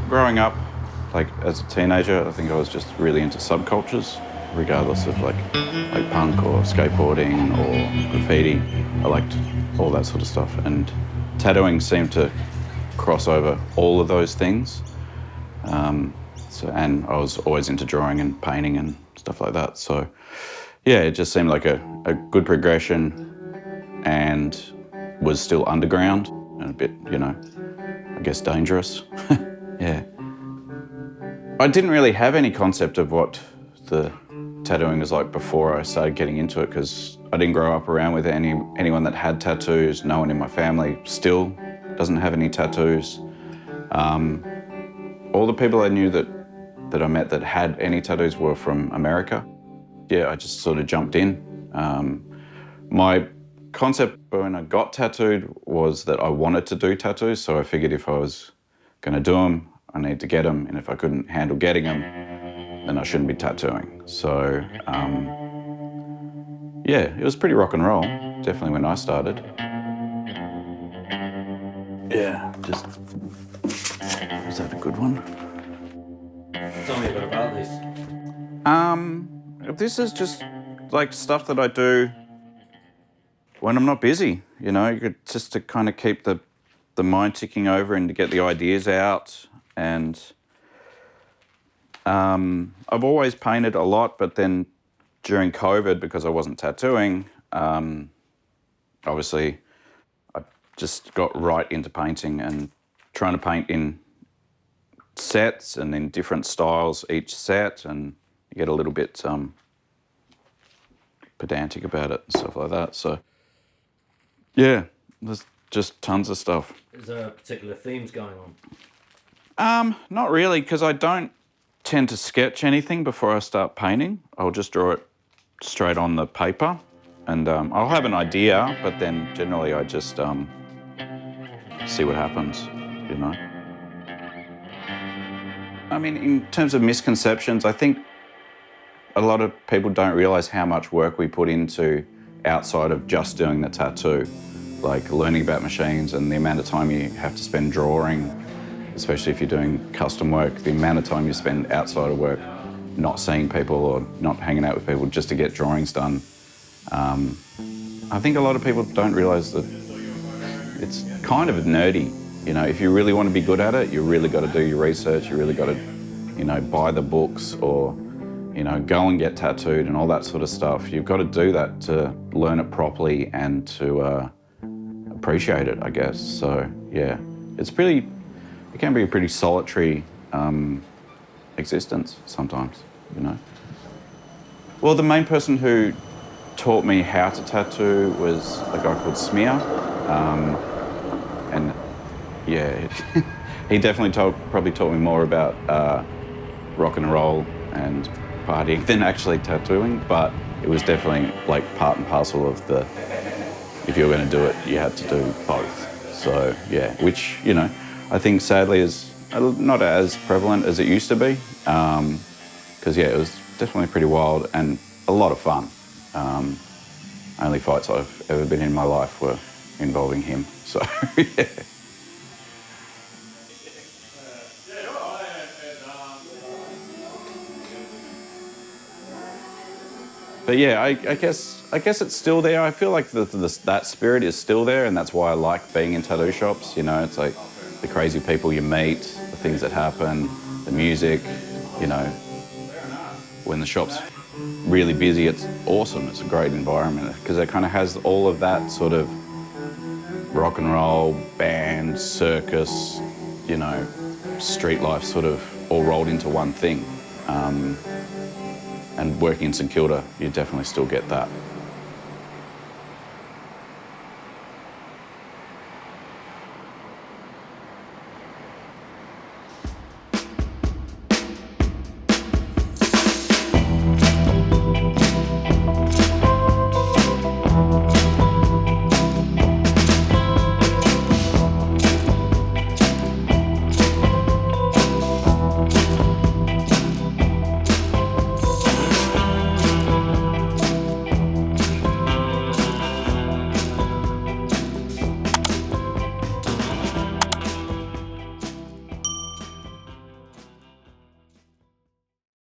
Growing up, like as a teenager, I think I was just really into subcultures, regardless of like punk or skateboarding or graffiti. I liked all that sort of stuff, and tattooing seemed to cross over all of those things. And I was always into drawing and painting and stuff like that. So yeah, it just seemed like a good progression, and was still underground and a bit, I guess dangerous. Yeah. I didn't really have any concept of what the tattooing was like before I started getting into it, because I didn't grow up around with anyone that had tattoos. No one in my family still doesn't have any tattoos. All the people I knew that I met that had any tattoos were from America. Yeah, I just sort of jumped in. My concept when I got tattooed was that I wanted to do tattoos, so I figured if I was going to do them, I need to get them, and if I couldn't handle getting them, then I shouldn't be tattooing. So, yeah, it was pretty rock and roll, definitely when I started. Yeah, was that a good one? Tell me a bit about this. This is just like stuff that I do when I'm not busy, just to kind of keep the mind ticking over and to get the ideas out. And I've always painted a lot, but then during COVID, because I wasn't tattooing, obviously I just got right into painting and trying to paint in sets and in different styles each set, and you get a little bit pedantic about it and stuff like that. So yeah, there's just tons of stuff. Is there particular themes going on? Not really, because I don't tend to sketch anything before I start painting. I'll just draw it straight on the paper, and I'll have an idea, but then generally I just see what happens, I mean, in terms of misconceptions, I think a lot of people don't realise how much work we put into outside of just doing the tattoo, like learning about machines and the amount of time you have to spend drawing, especially if you're doing custom work, the amount of time you spend outside of work not seeing people or not hanging out with people just to get drawings done. I think a lot of people don't realise that it's kind of nerdy. If you really want to be good at it, you really got to do your research, you really got to, buy the books or, go and get tattooed and all that sort of stuff. You've got to do that to learn it properly and to appreciate it, I guess. So, yeah, it can be a pretty solitary existence sometimes, Well, the main person who taught me how to tattoo was a guy called Smear. And yeah, he definitely probably taught me more about rock and roll and partying than actually tattooing, but it was definitely like part and parcel of if you were going to do it, you had to do both. So yeah, which, I think sadly is not as prevalent as it used to be, because yeah, it was definitely pretty wild and a lot of fun. Only fights I've ever been in my life were involving him, so yeah. But yeah, I guess it's still there. I feel like that spirit is still there, and that's why I like being in tattoo shops. It's like the crazy people you meet, the things that happen, the music. When the shop's really busy, it's awesome. It's a great environment because it kind of has all of that sort of rock and roll, band, circus, street life sort of all rolled into one thing. And working in St Kilda, you definitely still get that.